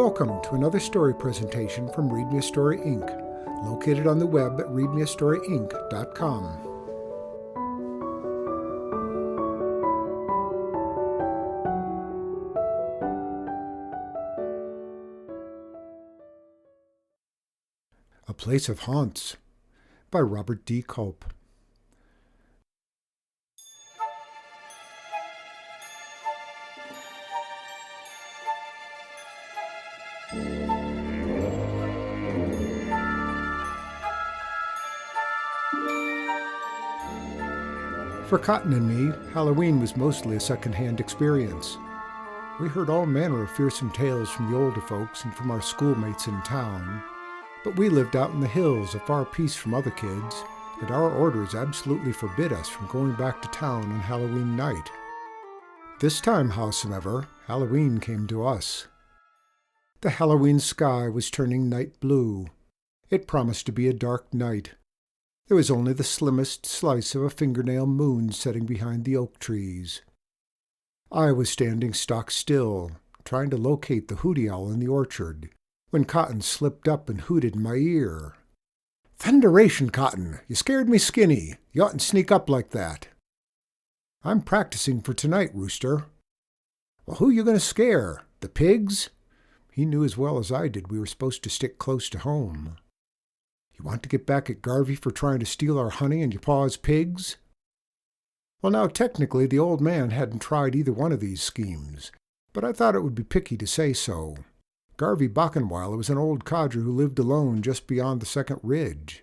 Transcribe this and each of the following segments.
Welcome to another story presentation from Read Me a Story Inc., located on the web at readmeastoryinc.com. A Place of Haunts by Robert D. Culp. For Cotton and me, Halloween was mostly a second-hand experience. We heard all manner of fearsome tales from the older folks and from our schoolmates in town, but we lived out in the hills a far piece from other kids, and our orders absolutely forbid us from going back to town on Halloween night. This time, howsoever, Halloween came to us. The Halloween sky was turning night blue. It promised to be a dark night. There was only the slimmest slice of a fingernail moon setting behind the oak trees. I was standing stock still, trying to locate the hooty owl in the orchard, when Cotton slipped up and hooted in my ear. "Thunderation, Cotton! You scared me skinny. You oughtn't sneak up like that." "I'm practicing for tonight, Rooster." "Well, who you going to scare? The pigs?" He knew as well as I did we were supposed to stick close to home. "You want to get back at Garvey for trying to steal our honey and your pa's pigs?" Well, now, technically, the old man hadn't tried either one of these schemes, but I thought it would be picky to say so. Garvey Bockenweiler was an old codger who lived alone just beyond the second ridge.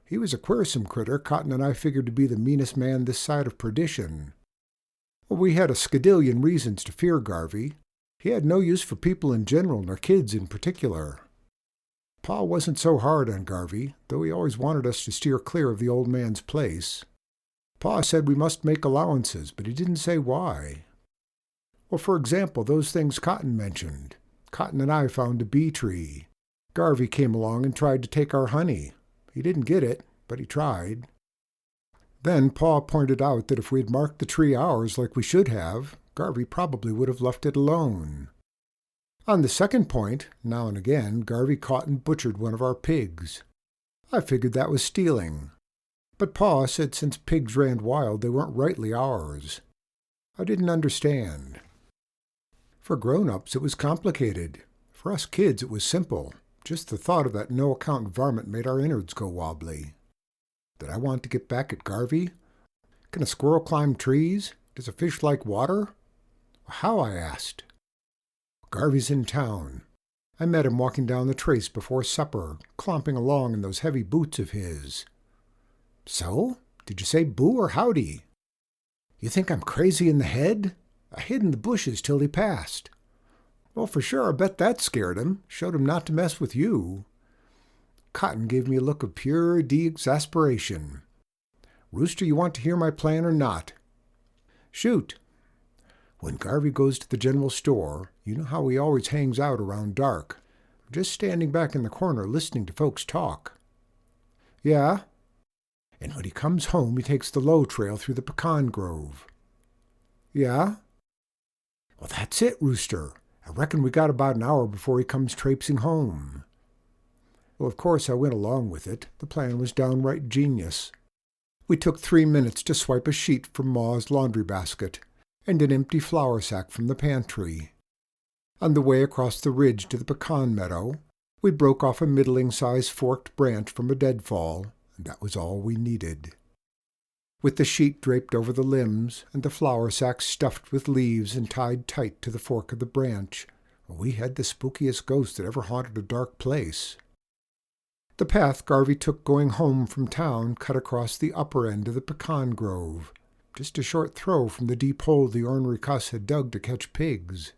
He was a queersome critter Cotton and I figured to be the meanest man this side of perdition. Well, we had a skadillion reasons to fear Garvey. He had no use for people in general, nor kids in particular. Pa wasn't so hard on Garvey, though he always wanted us to steer clear of the old man's place. Pa said we must make allowances, but he didn't say why. Well, for example, those things Cotton mentioned. Cotton and I found a bee tree. Garvey came along and tried to take our honey. He didn't get it, but he tried. Then Pa pointed out that if we had marked the tree ours like we should have, Garvey probably would have left it alone. On the second point, now and again, Garvey caught and butchered one of our pigs. I figured that was stealing. But Pa said since pigs ran wild, they weren't rightly ours. I didn't understand. For grown-ups, it was complicated. For us kids, it was simple. Just the thought of that no-account varmint made our innards go wobbly. Did I want to get back at Garvey? Can a squirrel climb trees? Does a fish like water? How, I asked. Garvey's in town. I met him walking down the trace before supper, clomping along in those heavy boots of his. "So? Did you say boo or howdy?" "You think I'm crazy in the head?" "I hid in the bushes till he passed." "Well, for sure, I bet that scared him, showed him not to mess with you." Cotton gave me a look of pure de-exasperation. "Rooster, you want to hear my plan or not?" "Shoot." "When Garvey goes to the general store, you know how he always hangs out around dark. Just standing back in the corner listening to folks talk." "Yeah." "And when he comes home, he takes the low trail through the pecan grove." "Yeah." "Well, that's it, Rooster. I reckon we got about an hour before he comes traipsing home." Well, of course, I went along with it. The plan was downright genius. We took 3 minutes to swipe a sheet from Ma's laundry basket and an empty flour sack from the pantry. On the way across the ridge to the pecan meadow, we broke off a middling-sized forked branch from a deadfall, and that was all we needed. With the sheet draped over the limbs and the flour sack stuffed with leaves and tied tight to the fork of the branch, we had the spookiest ghost that ever haunted a dark place. The path Garvey took going home from town cut across the upper end of the pecan grove, just a short throw from the deep hole the ornery cuss had dug to catch pigs.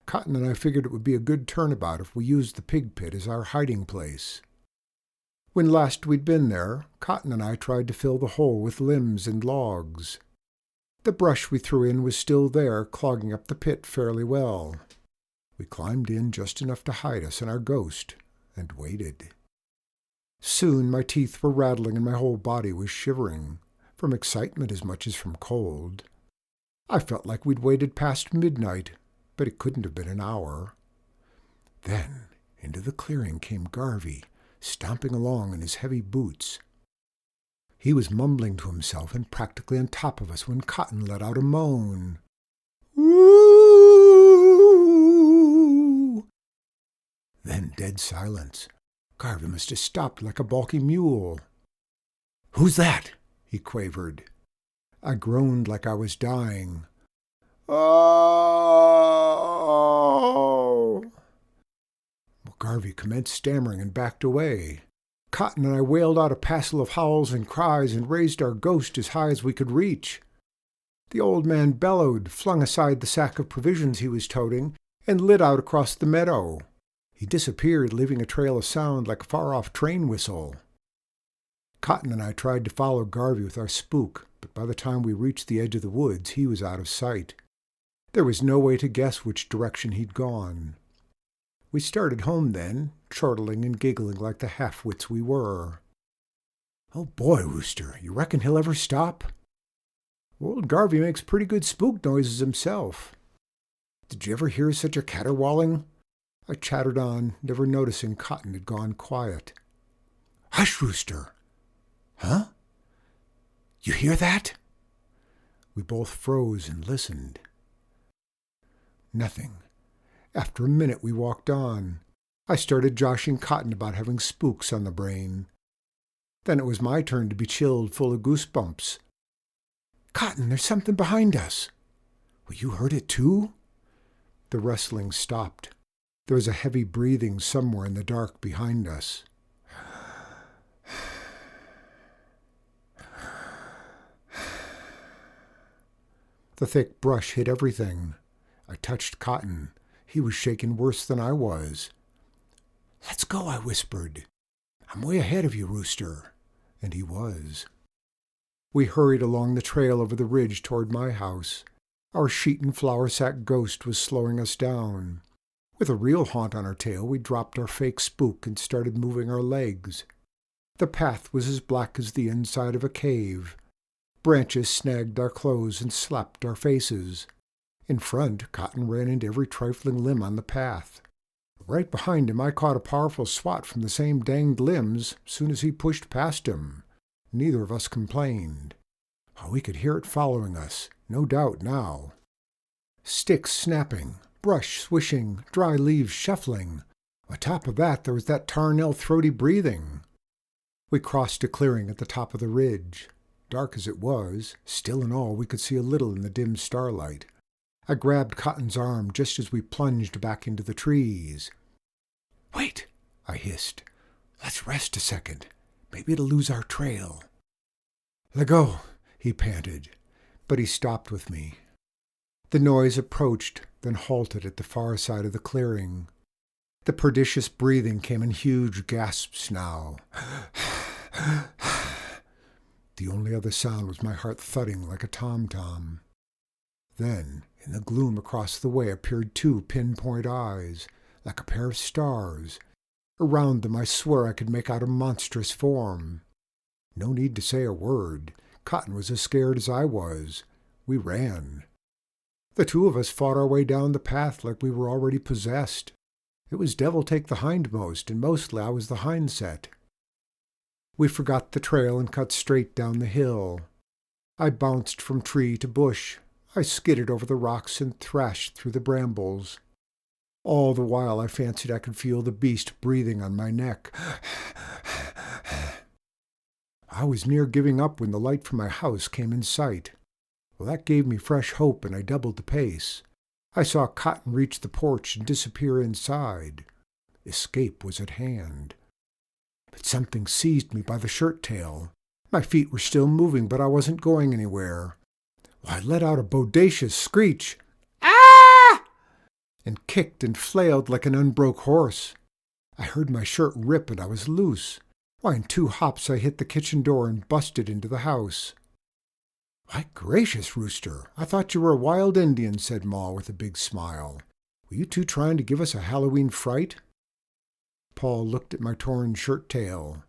Cotton and I figured it would be a good turnabout if we used the pig pit as our hiding place. When last we'd been there, Cotton and I tried to fill the hole with limbs and logs. The brush we threw in was still there, clogging up the pit fairly well. We climbed in just enough to hide us and our ghost, and waited. Soon my teeth were rattling and my whole body was shivering, from excitement as much as from cold. I felt like we'd waited past midnight, but it couldn't have been an hour. Then into the clearing came Garvey, stomping along in his heavy boots. He was mumbling to himself and practically on top of us when Cotton let out a moan. "Woo!" Then dead silence. Garvey must have stopped like a balky mule. "Who's that?" he quavered. I groaned like I was dying. "Oh!" Well, Garvey commenced stammering and backed away. Cotton and I wailed out a passel of howls and cries and raised our ghost as high as we could reach. The old man bellowed, flung aside the sack of provisions he was toting, and lit out across the meadow. He disappeared, leaving a trail of sound like a far-off train whistle. Cotton and I tried to follow Garvey with our spook, but by the time we reached the edge of the woods, he was out of sight. There was no way to guess which direction he'd gone. We started home then, chortling and giggling like the half-wits we were. "Oh boy, Rooster, you reckon he'll ever stop?" "Old Garvey makes pretty good spook noises himself." "Did you ever hear such a caterwauling?" I chattered on, never noticing Cotton had gone quiet. "Hush, Rooster!" "Huh? You hear that?" We both froze and listened. Nothing. After a minute we walked on. I started joshing Cotton about having spooks on the brain. Then it was my turn to be chilled, full of goosebumps. "Cotton, there's something behind us." "Well, you heard it too?" The rustling stopped. There was a heavy breathing somewhere in the dark behind us. The thick brush hit everything. I touched Cotton. He was shaking worse than I was. "Let's go," I whispered. "I'm way ahead of you, Rooster." And he was. We hurried along the trail over the ridge toward my house. Our sheet and flour sack ghost was slowing us down. With a real haunt on our tail, we dropped our fake spook and started moving our legs. The path was as black as the inside of a cave. Branches snagged our clothes and slapped our faces. In front, Cotton ran into every trifling limb on the path. Right behind him, I caught a powerful swat from the same danged limbs soon as he pushed past him. Neither of us complained. Oh, we could hear it following us, no doubt now. Sticks snapping, brush swishing, dry leaves shuffling. On top of that, there was that tarnel throaty breathing. We crossed a clearing at the top of the ridge. Dark as it was, still and all we could see a little in the dim starlight. I grabbed Cotton's arm just as we plunged back into the trees. "Wait," I hissed. "Let's rest a second. Maybe it'll lose our trail." "Leggo," he panted, but he stopped with me. The noise approached, then halted at the far side of the clearing. The pernicious breathing came in huge gasps now. The only other sound was my heart thudding like a tom-tom. Then, in the gloom across the way, appeared two pinpoint eyes, like a pair of stars. Around them I swear I could make out a monstrous form. No need to say a word. Cotton was as scared as I was. We ran. The two of us fought our way down the path like we were already possessed. It was devil take the hindmost, and mostly I was the hindset. We forgot the trail and cut straight down the hill. I bounced from tree to bush. I skidded over the rocks and thrashed through the brambles. All the while I fancied I could feel the beast breathing on my neck. I was near giving up when the light from my house came in sight. Well, that gave me fresh hope, and I doubled the pace. I saw Cotton reach the porch and disappear inside. Escape was at hand. But something seized me by the shirt tail. My feet were still moving, but I wasn't going anywhere. Well, I let out a bodacious screech, "Ah!" and kicked and flailed like an unbroke horse. I heard my shirt rip and I was loose. Why, in 2 hops I hit the kitchen door and busted into the house. "My gracious, Rooster, I thought you were a wild Indian," said Ma with a big smile. "Were you two trying to give us a Halloween fright?" Paul looked at my torn shirt tail.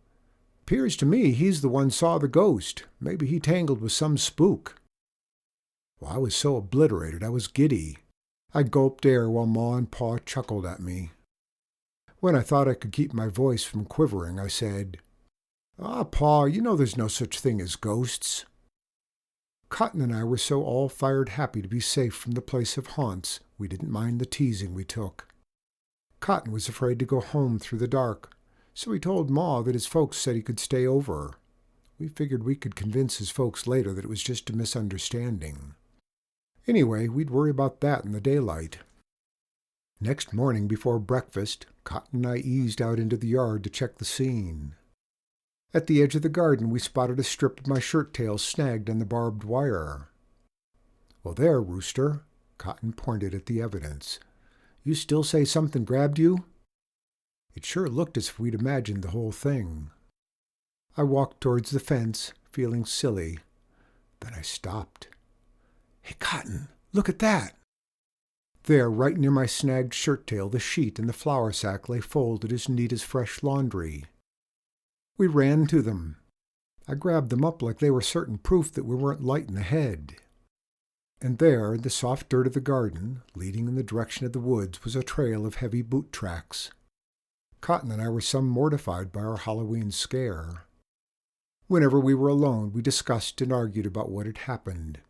"'Pears to me he's the one saw the ghost. Maybe he tangled with some spook." Well, I was so obliterated I was giddy. I gulped air while Ma and Pa chuckled at me. When I thought I could keep my voice from quivering, I said, "Ah, Pa, you know there's no such thing as ghosts." Cotton and I were so all-fired happy to be safe from the place of haunts, we didn't mind the teasing we took. Cotton was afraid to go home through the dark, so he told Ma that his folks said he could stay over. We figured we could convince his folks later that it was just a misunderstanding. Anyway, we'd worry about that in the daylight. Next morning before breakfast, Cotton and I eased out into the yard to check the scene. At the edge of the garden, we spotted a strip of my shirt tail snagged on the barbed wire. "Well, there, Rooster," Cotton pointed at the evidence. "You still say something grabbed you?" It sure looked as if we'd imagined the whole thing. I walked towards the fence, feeling silly. Then I stopped. "Hey, Cotton, look at that!" There, right near my snagged shirt tail, the sheet and the flour sack lay folded as neat as fresh laundry. We ran to them. I grabbed them up like they were certain proof that we weren't light in the head. And there, in the soft dirt of the garden, leading in the direction of the woods, was a trail of heavy boot tracks. Cotton and I were some mortified by our Halloween scare. Whenever we were alone, we discussed and argued about what had happened.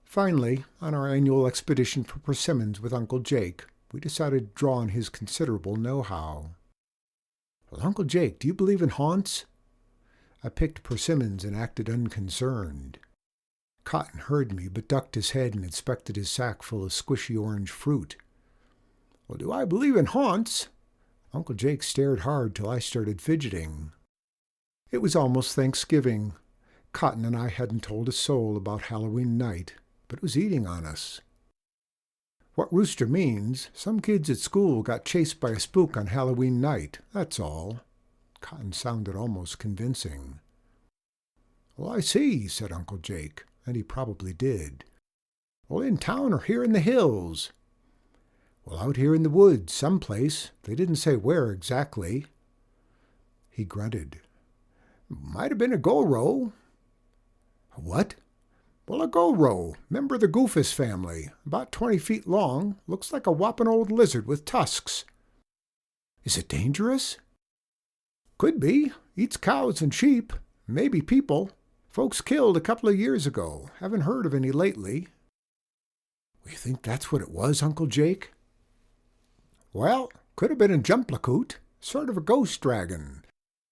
Finally, on our annual expedition for persimmons with Uncle Jake, we decided to draw on his considerable know-how. "Well, Uncle Jake, do you believe in haunts?" I picked persimmons and acted unconcerned. Cotton heard me, but ducked his head and inspected his sack full of squishy orange fruit. "Well, do I believe in haunts?" Uncle Jake stared hard till I started fidgeting. It was almost Thanksgiving. Cotton and I hadn't told a soul about Halloween night, but it was eating on us. "What Rooster means, some kids at school got chased by a spook on Halloween night, that's all." Cotton sounded almost convincing. "Well, I see," said Uncle Jake, and he probably did. "Well, in town or here in the hills?" "Well, out here in the woods, someplace. They didn't say where exactly." He grunted. "Might have been a go-row." "What?" "Well, a go-row, member of the Goofus family, about 20 feet long, looks like a whopping old lizard with tusks." "Is it dangerous?" "Could be. Eats cows and sheep, maybe people. Folks killed a couple of years ago. Haven't heard of any lately." "You think that's what it was, Uncle Jake?" "Well, could have been a jumplacoot, sort of a ghost dragon.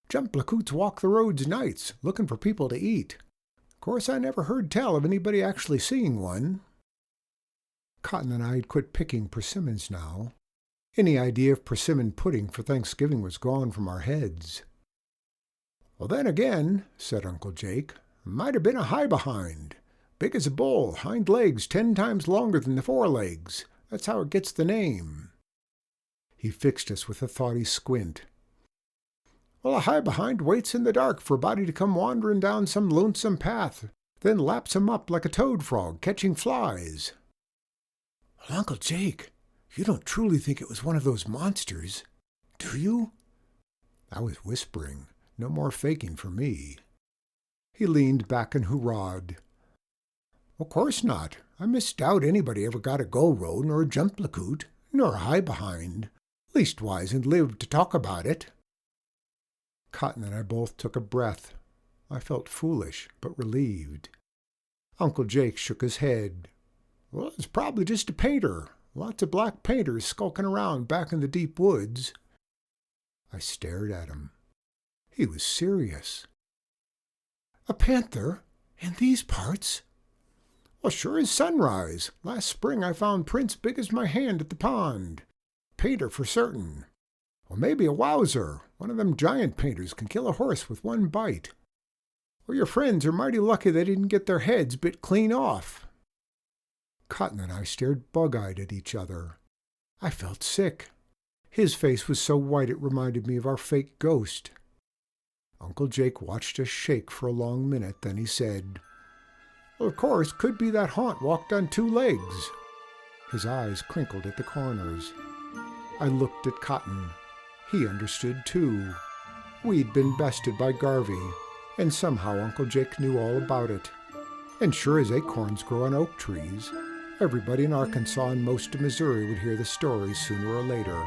Jumplacoots walk the roads nights, looking for people to eat. Of course, I never heard tell of anybody actually seeing one." Cotton and I had quit picking persimmons now. Any idea of persimmon pudding for Thanksgiving was gone from our heads. "Well, then again," said Uncle Jake, "might have been a high-behind. Big as a bull, hind legs 10 times longer than the forelegs. That's how it gets the name." He fixed us with a thoughty squint. "Well, a high-behind waits in the dark for a body to come wandering down some lonesome path, then laps 'em up like a toad frog catching flies." "Well, Uncle Jake, you don't truly think it was one of those monsters, do you?" I was whispering. No more faking for me. He leaned back and hurrahed. "Of course not. I misdoubt anybody ever got a go-row, nor a jumplacoot, nor a high-behind. Leastwise, and lived to talk about it." Cotton and I both took a breath. I felt foolish, but relieved. Uncle Jake shook his head. "Well, it's probably just a painter. Lots of black painters skulking around back in the deep woods." I stared at him. He was serious. "A panther? In these parts?" "Well, sure as sunrise. Last spring I found prints big as my hand at the pond. Painter for certain. Or maybe a wowzer. One of them giant painters can kill a horse with one bite. Or your friends are mighty lucky they didn't get their heads bit clean off." Cotton and I stared bug-eyed at each other. I felt sick. His face was so white it reminded me of our fake ghost. Uncle Jake watched us shake for a long minute, then he said, "Well, of course, could be that haunt walked on 2 legs." His eyes crinkled at the corners. I looked at Cotton. He understood too. We'd been bested by Garvey, and somehow Uncle Jake knew all about it. And sure as acorns grow on oak trees, everybody in Arkansas and most of Missouri would hear the story sooner or later.